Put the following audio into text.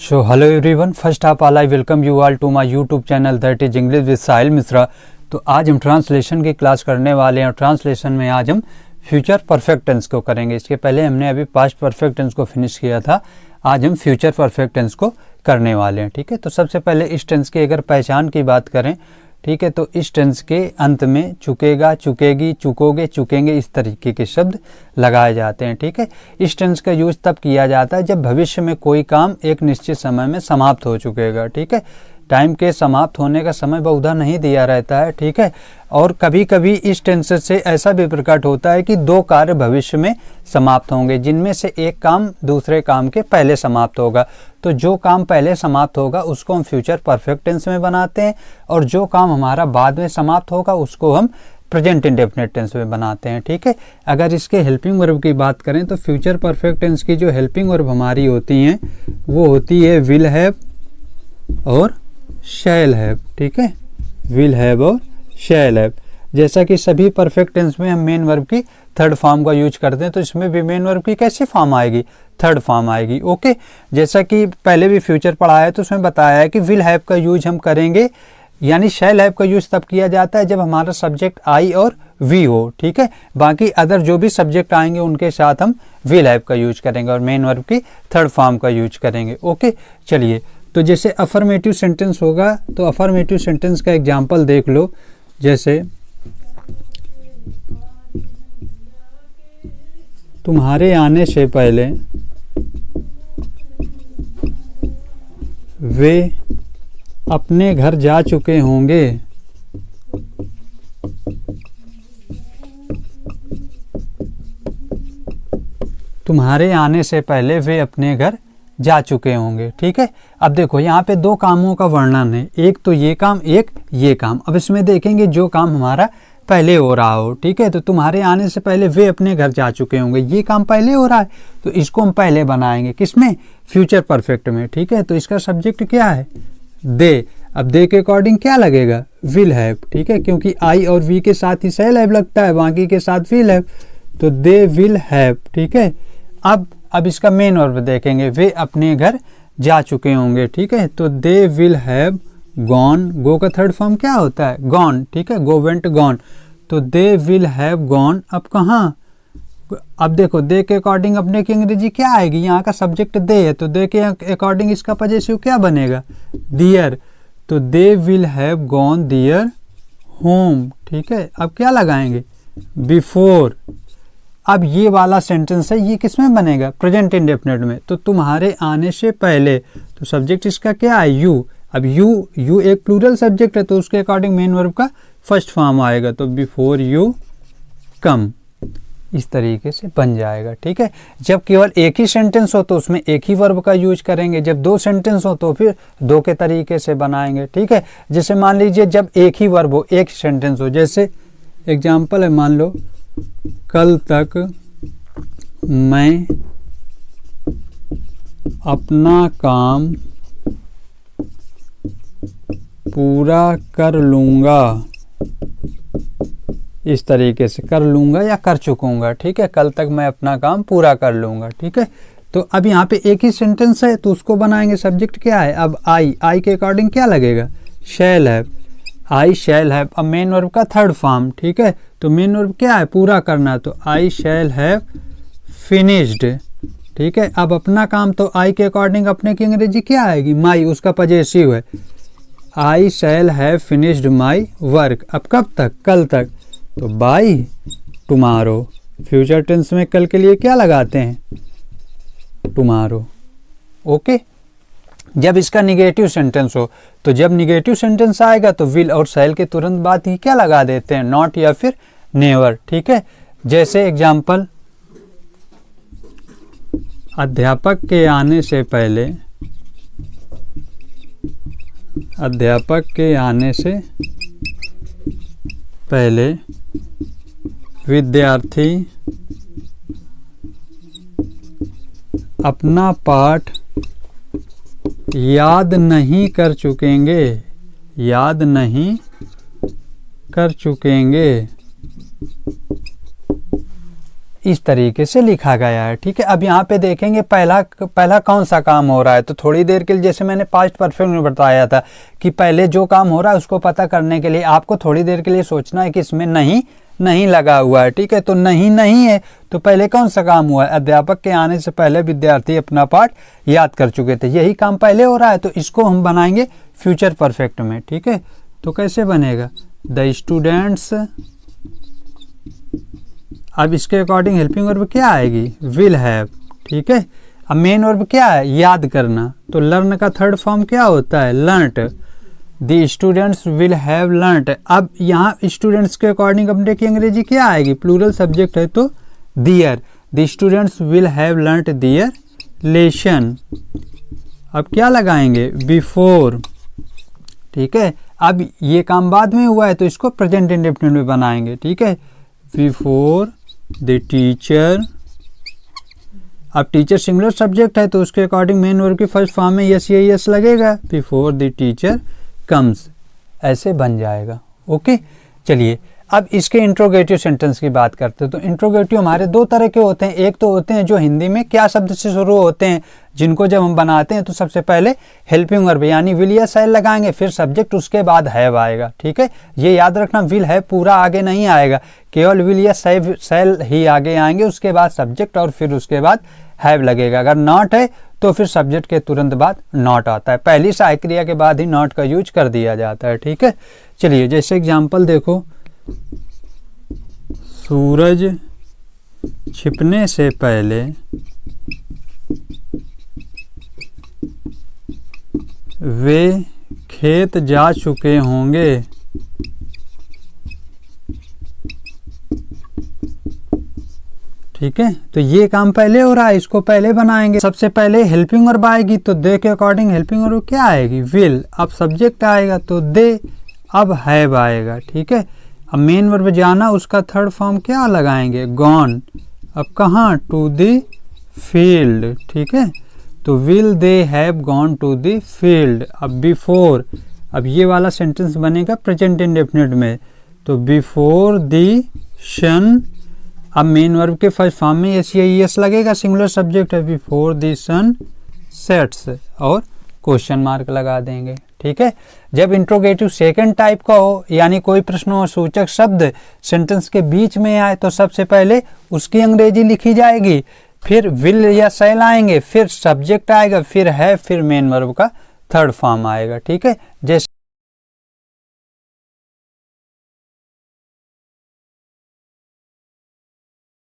So hello everyone, first of all I welcome you all to my YouTube channel that is English with साहिल मिश्रा। तो आज हम translation की class करने वाले हैं। ट्रांसलेशन में आज हम फ्यूचर परफेक्ट टेंस को करेंगे। इसके पहले हमने अभी पास्ट परफेक्ट टेंस को फिनिश किया था, आज हम फ्यूचर परफेक्ट टेंस को करने वाले हैं। ठीक है, तो सबसे पहले इस टेंस की अगर पहचान की बात करें, ठीक है, तो इस टेंस के अंत में चुकेगा, चुकेगी, चुकोगे, चुकेंगे इस तरीके के शब्द लगाए जाते हैं। ठीक है, इस टेंस का यूज तब किया जाता है जब भविष्य में कोई काम एक निश्चित समय में समाप्त हो चुकेगा। ठीक है, टाइम के समाप्त होने का समय बहुधा नहीं दिया रहता है। ठीक है, और कभी कभी इस टेंस से ऐसा भी प्रकट होता है कि दो कार्य भविष्य में समाप्त होंगे, जिनमें से एक काम दूसरे काम के पहले समाप्त होगा। तो जो काम पहले समाप्त होगा उसको हम फ्यूचर परफेक्ट टेंस में बनाते हैं, और जो काम हमारा बाद में समाप्त होगा उसको हम प्रेजेंट इंडेफिनिट टेंस में बनाते हैं। ठीक है, अगर इसके हेल्पिंग वर्ब की बात करें तो फ्यूचर परफेक्ट टेंस की जो हेल्पिंग वर्ब हमारी होती हैं वो होती है विल हैव और शैल हैव। ठीक है, विल हैव और शैल हैव। जैसा कि सभी परफेक्ट टेंस में हम मेन वर्ब की थर्ड फॉर्म का यूज करते हैं, तो इसमें भी मेन वर्ब की कैसी फॉर्म आएगी? थर्ड फॉर्म आएगी। ओके, जैसा कि पहले भी फ्यूचर पढ़ा है तो उसमें बताया है कि विल हैव का यूज हम करेंगे, यानी शैल हैव का यूज तब किया जाता है जब हमारा सब्जेक्ट आई और वी हो। ठीक है, बाकी अदर जो भी सब्जेक्ट आएंगे उनके साथ हम विल हैव का यूज करेंगे और मेन वर्ब की थर्ड फॉर्म का यूज करेंगे। ओके, चलिए, तो जैसे अफर्मेटिव सेंटेंस होगा तो अफर्मेटिव सेंटेंस का एग्जाम्पल देख लो। जैसे तुम्हारे आने से पहले वे अपने घर जा चुके होंगे। तुम्हारे आने से पहले वे अपने घर जा चुके होंगे। ठीक है, अब देखो यहाँ पे दो कामों का वर्णन है, एक तो ये काम, एक ये काम। अब इसमें देखेंगे जो काम हमारा पहले हो रहा हो। ठीक है, तो तुम्हारे आने से पहले वे अपने घर जा चुके होंगे, ये काम पहले हो रहा है तो इसको हम पहले बनाएंगे, किसमें? फ्यूचर परफेक्ट में। ठीक है, तो इसका सब्जेक्ट क्या है? दे। अब दे के अकॉर्डिंग क्या लगेगा? Will have. ठीक है, क्योंकि आई और वी के साथ ही शैल हैव लगता है, बाकी के साथ विल हैव, तो दे विल हैव। ठीक है, अब इसका मेन वर्ब देखेंगे, वे अपने घर जा चुके होंगे। ठीक है, तो दे विल हैव गॉन। गो का थर्ड फॉर्म क्या होता है? गॉन। ठीक है, गो, वेंट, गॉन, तो दे विल हैव गॉन। अब कहाँ? अब देखो, दे के अकॉर्डिंग अपने की अंग्रेजी क्या आएगी? यहाँ का सब्जेक्ट दे है, तो दे के अकॉर्डिंग इसका पजेसिव क्या बनेगा? दियर। तो they will have gone there home. ठीक है, अब क्या लगाएंगे? बिफोर। अब ये वाला सेंटेंस है, ये किस में बनेगा? प्रेजेंट इंडेफिनिट में। तो तुम्हारे आने से पहले, तो सब्जेक्ट इसका क्या है? यू। अब यू एक प्लूरल सब्जेक्ट है, तो उसके अकॉर्डिंग मेन वर्ब का फर्स्ट फॉर्म आएगा, तो बिफोर यू कम, इस तरीके से बन जाएगा। ठीक है, जब केवल एक ही सेंटेंस हो तो उसमें एक ही वर्ब का यूज करेंगे, जब दो सेंटेंस हो तो फिर दो के तरीके से बनाएंगे। ठीक है, जैसे मान लीजिए जब एक ही वर्ब हो, एक सेंटेंस हो, जैसे एग्जाम्पल है, मान लो कल तक मैं अपना काम पूरा कर लूँगा, इस तरीके से कर लूँगा या कर चुकूँगा। ठीक है, कल तक मैं अपना काम पूरा कर लूँगा। ठीक है, तो अब यहाँ पे एक ही सेंटेंस है तो उसको बनाएंगे, सब्जेक्ट क्या है? अब आई के अकॉर्डिंग क्या लगेगा? Shall have. I shall have. अब मेन वर्ब का थर्ड फॉर्म। ठीक है, तो मेन वर्ब क्या है? पूरा करना, तो आई शैल हैव फिनिश्ड। ठीक है, अब अपना काम, तो आई के अकॉर्डिंग अपने की अंग्रेजी क्या आएगी? माई, उसका पजेसिव है। I shall have finished my work. अब कब तक? कल तक, तो बाय टुमारो। फ्यूचर टेंस में कल के लिए क्या लगाते हैं? टुमारो। ओके, जब इसका निगेटिव सेंटेंस हो, तो जब निगेटिव सेंटेंस आएगा तो विल और शैल के तुरंत बाद ही क्या लगा देते हैं? नॉट या फिर नेवर। ठीक है, जैसे एग्जाम्पल, अध्यापक के आने से पहले, अध्यापक के आने से पहले विद्यार्थी अपना पाठ याद नहीं कर चुकेंगे, याद नहीं कर चुकेंगे। इस तरीके से लिखा गया है। ठीक है, अब यहाँ पे देखेंगे पहला कौन सा काम हो रहा है। तो थोड़ी देर के लिए जैसे मैंने पास्ट परफेक्ट में बताया था कि पहले जो काम हो रहा है उसको पता करने के लिए आपको थोड़ी देर के लिए सोचना है कि इसमें नहीं लगा हुआ है। ठीक है, तो नहीं है तो पहले कौन सा काम हुआ है, अध्यापक के आने से पहले विद्यार्थी अपना पाठ याद कर चुके थे, यही काम पहले हो रहा है। तो इसको हम बनाएंगे फ्यूचर परफेक्ट में। ठीक है, तो कैसे बनेगा, द स्टूडेंट्स, अब इसके अकॉर्डिंग हेल्पिंग वर्ब क्या आएगी, विल हैव। ठीक है, अब मेन वर्ब क्या है, याद करना। तो लर्न का थर्ड फॉर्म क्या होता है, learnt. The students will have learnt. अब यहाँ स्टूडेंट्स के अकॉर्डिंग अपने की अंग्रेजी क्या आएगी, प्लूरल सब्जेक्ट है तो their. The students will have learnt their lesson. अब क्या लगाएंगे, बिफोर। ठीक है, अब ये काम बाद में हुआ है तो इसको प्रेजेंट इंडेफिनिट में बनाएंगे। ठीक है, बिफोर द टीचर। अब टीचर सिंगुलर सब्जेक्ट है तो उसके अकॉर्डिंग मेन वर्ब की फर्स्ट फॉर्म में यस या यस लगेगा, बिफोर द टीचर कम्स, ऐसे बन जाएगा। ओके, चलिए अब इसके इंट्रोगेटिव सेंटेंस की बात करते हैं। तो इंट्रोगेटिव हमारे दो तरह के होते हैं। एक तो होते हैं जो हिंदी में क्या शब्द से शुरू होते हैं, जिनको जब हम बनाते हैं तो सबसे पहले हेल्पिंग वर्ब यानी विल या शैल लगाएंगे, फिर सब्जेक्ट, उसके बाद हैव आएगा। ठीक है, ये याद रखना, विल हैव पूरा आगे नहीं आएगा, केवल विल या शैल ही आगे आएंगे, उसके बाद सब्जेक्ट और फिर उसके बाद हैव लगेगा। अगर नॉट है तो फिर सब्जेक्ट के तुरंत बाद नॉट आता है, पहली सहायक क्रिया के बाद ही नॉट का यूज कर दिया जाता है। ठीक है, चलिए जैसे एग्जाम्पल देखो, सूरज छिपने से पहले वे खेत जा चुके होंगे। ठीक है, तो ये काम पहले हो रहा है, इसको पहले बनाएंगे। सबसे पहले हेल्पिंग वर्ब आएगी तो दे के अकॉर्डिंग हेल्पिंग वर्ब क्या आएगी, विल। अब सब्जेक्ट आएगा तो दे, अब हैव आएगा। ठीक है, अब मेन वर्ब जाना, उसका थर्ड फॉर्म क्या लगाएंगे, गॉन। अब कहाँ, टू द फील्ड। ठीक है, तो will they have gone to the field. अब बिफोर, अब ये वाला सेंटेंस बनेगा प्रेजेंट इंडेफिनिट में, तो बिफोर द सन। अब मेन वर्ब के फर्स्ट फॉर्म में यस या यस लगेगा, सिंगुलर सब्जेक्ट है, बिफोर द सन सेट्स, और क्वेश्चन मार्क लगा देंगे। ठीक है, जब इंट्रोगेटिव सेकंड टाइप का हो यानी कोई प्रश्नवाचक शब्द सेंटेंस के बीच में आए तो सबसे पहले उसकी अंग्रेजी लिखी जाएगी, फिर विल या शैल आएंगे, फिर सब्जेक्ट आएगा, फिर है, फिर मेन वर्ब का थर्ड फॉर्म आएगा। ठीक है, जैसे